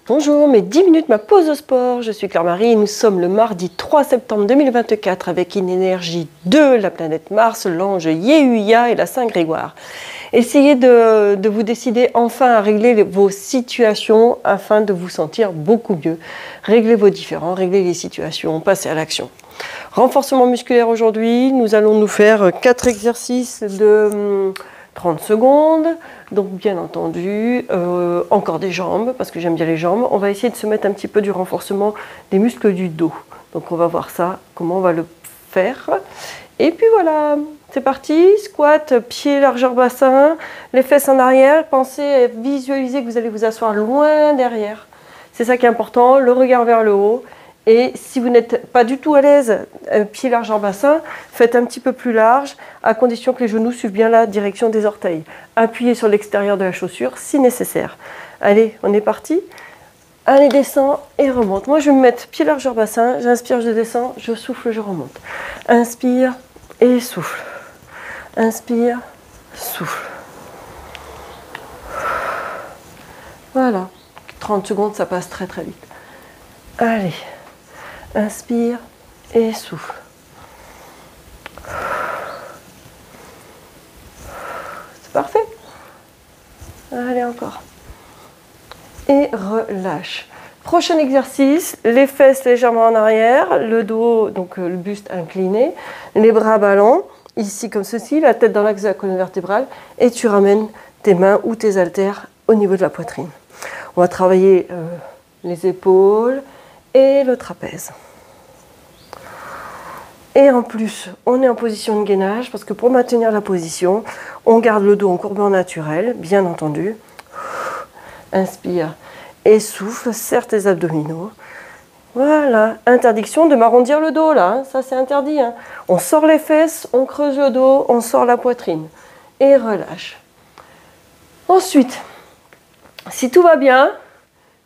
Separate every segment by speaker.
Speaker 1: Bonjour, mes 10 minutes, ma pause au sport. Je suis Claire-Marie et nous sommes le mardi 3 septembre 2024 avec une énergie de la planète Mars, l'ange Yehuya et la Saint Grégoire. Essayez de vous décider enfin à régler vos situations afin de vous sentir beaucoup mieux. Réglez vos différends, réglez les situations, passez à l'action. Renforcement musculaire aujourd'hui, nous allons nous faire 4 exercices de 30 secondes, donc bien entendu, encore des jambes, parce que j'aime bien les jambes. On va essayer de se mettre un petit peu du renforcement des muscles du dos. Donc on va voir ça, comment on va le faire. Et puis voilà, c'est parti, squat, pied largeur bassin, les fesses en arrière. Pensez à visualiser que vous allez vous asseoir loin derrière. C'est ça qui est important, le regard vers le haut. Et si vous n'êtes pas du tout à l'aise, pied largeur bassin, faites un petit peu plus large, à condition que les genoux suivent bien la direction des orteils. Appuyez sur l'extérieur de la chaussure si nécessaire. Allez, on est parti. Allez, descends et remonte. Moi, je vais me mettre pied largeur bassin. J'inspire, je descends, je souffle, je remonte. Inspire et souffle. Inspire, souffle. Voilà. 30 secondes, ça passe très très vite. Allez. Inspire et souffle. C'est parfait. Allez, encore. Et relâche. Prochain exercice, les fesses légèrement en arrière, le dos, donc le buste incliné, les bras ballants, ici comme ceci, la tête dans l'axe de la colonne vertébrale, et tu ramènes tes mains ou tes haltères au niveau de la poitrine. On va travailler les épaules et le trapèze. Et en plus, on est en position de gainage parce que pour maintenir la position, on garde le dos en courbure naturelle, bien entendu. Inspire et souffle, serre tes abdominaux. Voilà, interdiction de m'arrondir le dos là, hein. Ça c'est interdit. Hein. On sort les fesses, on creuse le dos, on sort la poitrine et relâche. Ensuite, si tout va bien,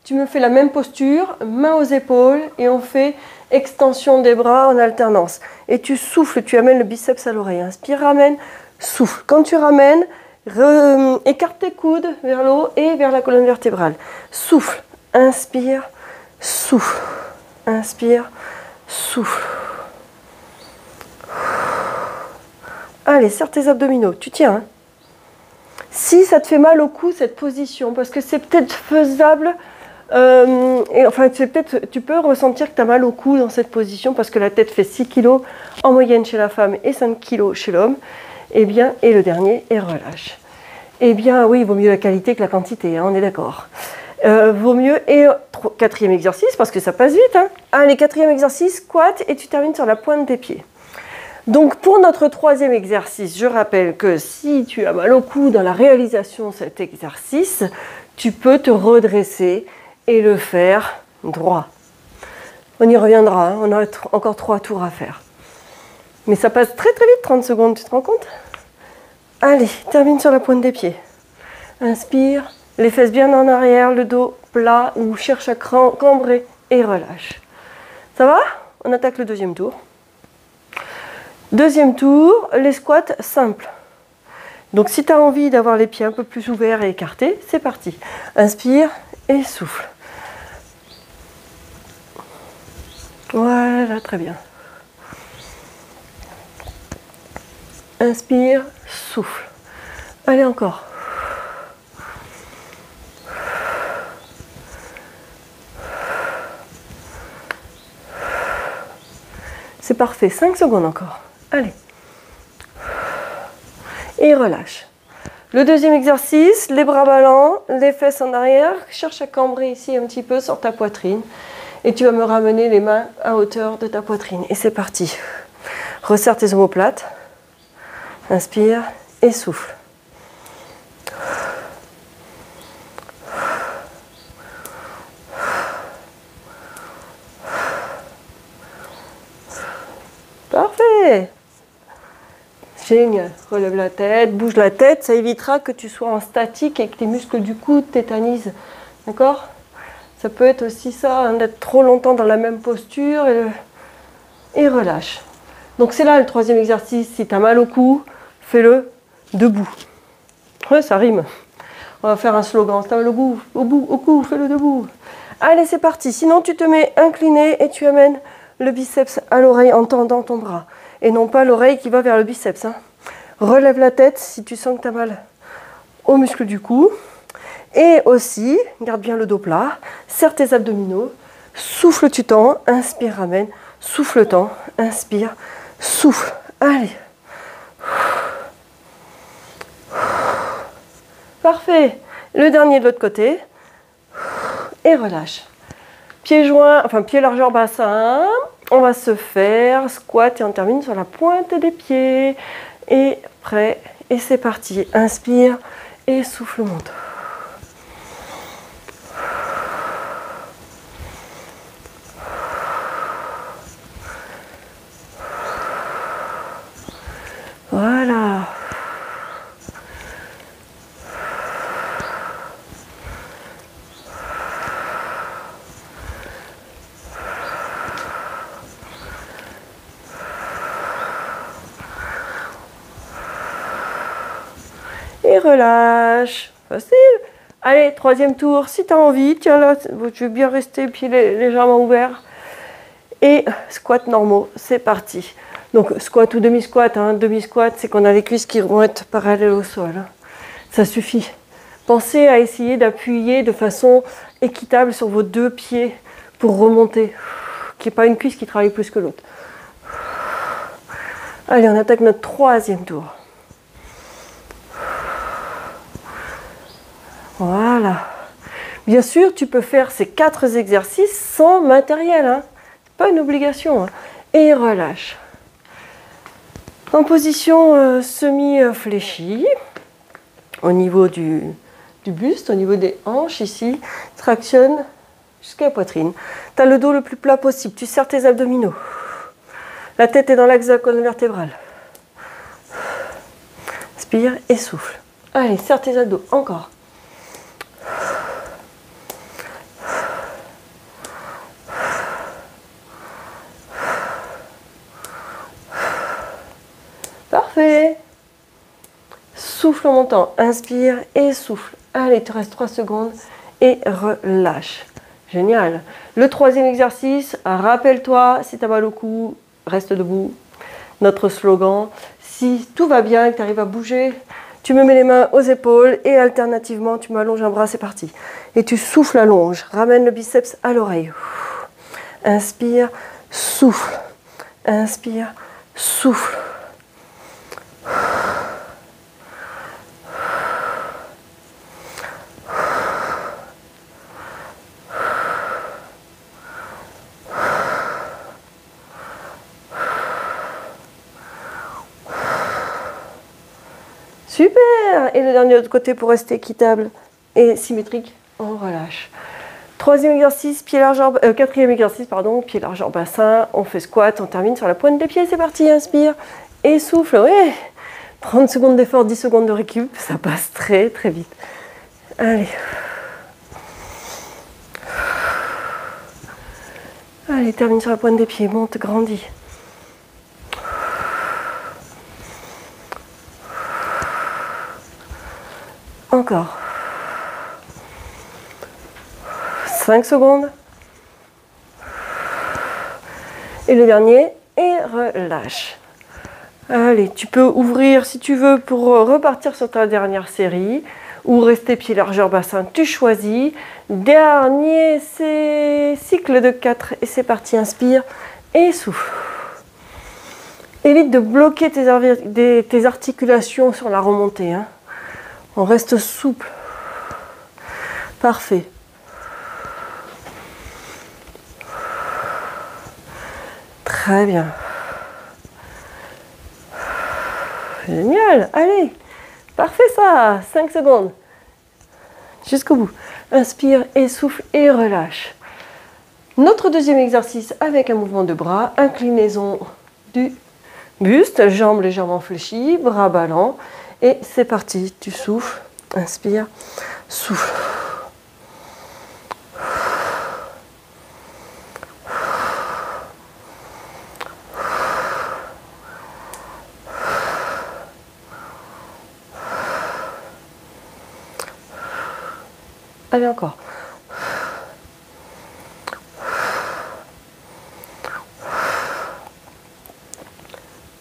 Speaker 1: tu me fais la même posture, main aux épaules et on fait extension des bras en alternance. Et tu souffles, tu amènes le biceps à l'oreille. Inspire, ramène, souffle. Quand tu ramènes, écarte tes coudes vers le haut et vers la colonne vertébrale. Souffle, inspire, souffle. Inspire, souffle. Allez, serre tes abdominaux, tu tiens. Hein. Si ça te fait mal au cou, cette position, parce que c'est peut-être faisable, et enfin, tu peux ressentir que tu as mal au cou dans cette position, parce que la tête fait 6 kg en moyenne chez la femme et 5 kg chez l'homme. Et bien, et le dernier, et relâche. Eh bien, oui, il vaut mieux la qualité que la quantité, hein, on est d'accord. Vaut mieux, et quatrième exercice, parce que ça passe vite. Hein. Allez, quatrième exercice, squat, et tu termines sur la pointe des pieds. Donc pour notre troisième exercice, je rappelle que si tu as mal au cou dans la réalisation de cet exercice, tu peux te redresser et le faire droit. On y reviendra, hein, on a encore 3 tours à faire. Mais ça passe très très vite, 30 secondes, tu te rends compte? Allez, termine sur la pointe des pieds. Inspire, les fesses bien en arrière, le dos plat ou cherche à cambrer et relâche. Ça va? On attaque le deuxième tour. Deuxième tour, les squats simples. Donc si tu as envie d'avoir les pieds un peu plus ouverts et écartés, c'est parti. Inspire et souffle. Voilà, très bien. Inspire, souffle. Allez, encore. C'est parfait, 5 secondes encore. Allez. Et relâche. Le deuxième exercice, les bras ballants, les fesses en arrière. Cherche à cambrer ici un petit peu sur ta poitrine. Et tu vas me ramener les mains à hauteur de ta poitrine. Et c'est parti. Resserre tes omoplates. Inspire et souffle. Parfait. Génial. Relève la tête, bouge la tête. Ça évitera que tu sois en statique et que tes muscles du cou tétanisent. D'accord ? Ça peut être aussi ça, hein, d'être trop longtemps dans la même posture et relâche. Donc c'est là le troisième exercice. Si tu as mal au cou, fais-le debout. Ouais, ça rime. On va faire un slogan. T'as le bout, au bout, au cou, fais-le debout. Allez, c'est parti. Sinon, tu te mets incliné et tu amènes le biceps à l'oreille en tendant ton bras. Et non pas l'oreille qui va vers le biceps. Hein. Relève la tête si tu sens que tu as mal au muscle du cou. Et aussi, garde bien le dos plat. Serre tes abdominaux. Souffle, tu tends. Inspire, ramène. Souffle, tends. Inspire, souffle. Allez. Parfait. Le dernier de l'autre côté. Et relâche. Pieds joints, enfin pieds largeur bassin. On va se faire squat et on termine sur la pointe des pieds. Et prêt. Et c'est parti. Inspire et souffle, monte. Voilà. Et relâche. Facile. Allez, troisième tour. Si tu as envie, tiens là, tu veux bien rester, pieds légèrement ouverts. Et squat normaux, c'est parti. Donc squat ou demi-squat, hein. Demi-squat, c'est qu'on a les cuisses qui vont être parallèles au sol. Hein. Ça suffit. Pensez à essayer d'appuyer de façon équitable sur vos deux pieds pour remonter. Qu'il n'y ait pas une cuisse qui travaille plus que l'autre. Allez, on attaque notre troisième tour. Voilà. Bien sûr, tu peux faire ces 4 exercices sans matériel. Hein. Ce n'est pas une obligation. Hein. Et relâche. En position semi-fléchie, au niveau du buste, au niveau des hanches ici, tractionne jusqu'à la poitrine. Tu as le dos le plus plat possible, tu serres tes abdominaux. La tête est dans l'axe de la colonne vertébrale. Inspire et souffle. Allez, serre tes abdos, encore. Parfait. Souffle en montant. Inspire et souffle. Allez, il te reste 3 secondes et relâche. Génial. Le troisième exercice, rappelle-toi, si tu as mal au cou, reste debout. Notre slogan, si tout va bien et que tu arrives à bouger, tu me mets les mains aux épaules et alternativement, tu m'allonges un bras, c'est parti. Et tu souffles, allonge. Ramène le biceps à l'oreille. Inspire, souffle. Inspire, souffle. Super. Et le dernier de l'autre côté pour rester équitable et symétrique, on relâche. Troisième exercice, quatrième exercice, pardon, pied largeur bassin. On fait squat, on termine sur la pointe des pieds, c'est parti, inspire et souffle. Ouais. 30 secondes d'effort, 10 secondes de récup, ça passe très très vite. Allez. Allez, termine sur la pointe des pieds, monte, grandis. Encore. 5 secondes. Et le dernier, et relâche. Allez, tu peux ouvrir si tu veux pour repartir sur ta dernière série ou rester pied largeur bassin, tu choisis. Dernier cycle de 4 et c'est parti, inspire et souffle. Évite de bloquer tes articulations sur la remontée. Hein. On reste souple. Parfait. Très bien. Génial. Allez. Parfait ça. 5 secondes. Jusqu'au bout. Inspire et souffle et relâche. Notre deuxième exercice avec un mouvement de bras. Inclinaison du buste. Jambes légèrement fléchies. Bras ballants. Et c'est parti. Tu souffles. Inspire. Souffle. Allez, encore.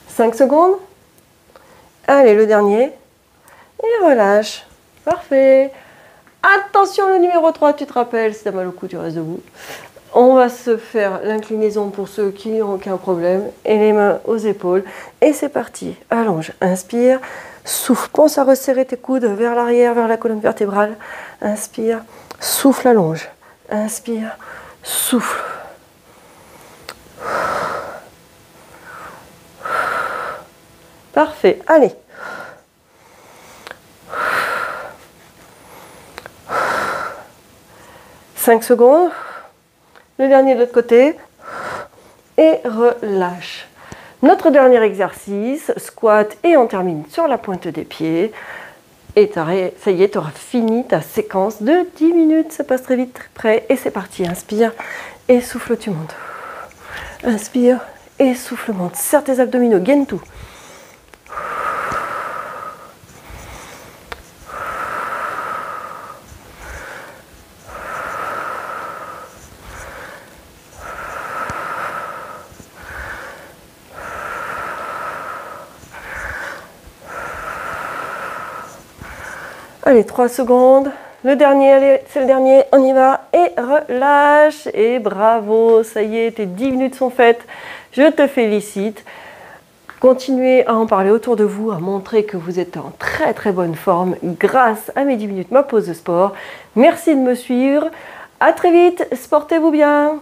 Speaker 1: 5 secondes. Allez, le dernier. Et relâche. Parfait. Attention, le numéro 3, tu te rappelles, si tu as mal au cou, tu restes debout. On va se faire l'inclinaison pour ceux qui n'ont aucun problème. Et les mains aux épaules. Et c'est parti. Allonge. Inspire. Souffle. Pense à resserrer tes coudes vers l'arrière, vers la colonne vertébrale. Inspire. Souffle, allonge. Inspire. Souffle. Parfait. Allez. Cinq secondes. Le dernier de l'autre côté. Et relâche. Notre dernier exercice, squat et on termine sur la pointe des pieds. Et ça y est, tu auras fini ta séquence de 10 minutes. Ça passe très vite, très près. Et c'est parti. Inspire et souffle, tu montes. Inspire et souffle, monte. Serre tes abdominaux, gaine tout. Allez, 3 secondes. Le dernier, allez, c'est le dernier. On y va. Et relâche. Et bravo. Ça y est, tes 10 minutes sont faites. Je te félicite. Continuez à en parler autour de vous, à montrer que vous êtes en très très bonne forme grâce à mes 10 minutes, ma pause de sport. Merci de me suivre. À très vite. Sportez-vous bien.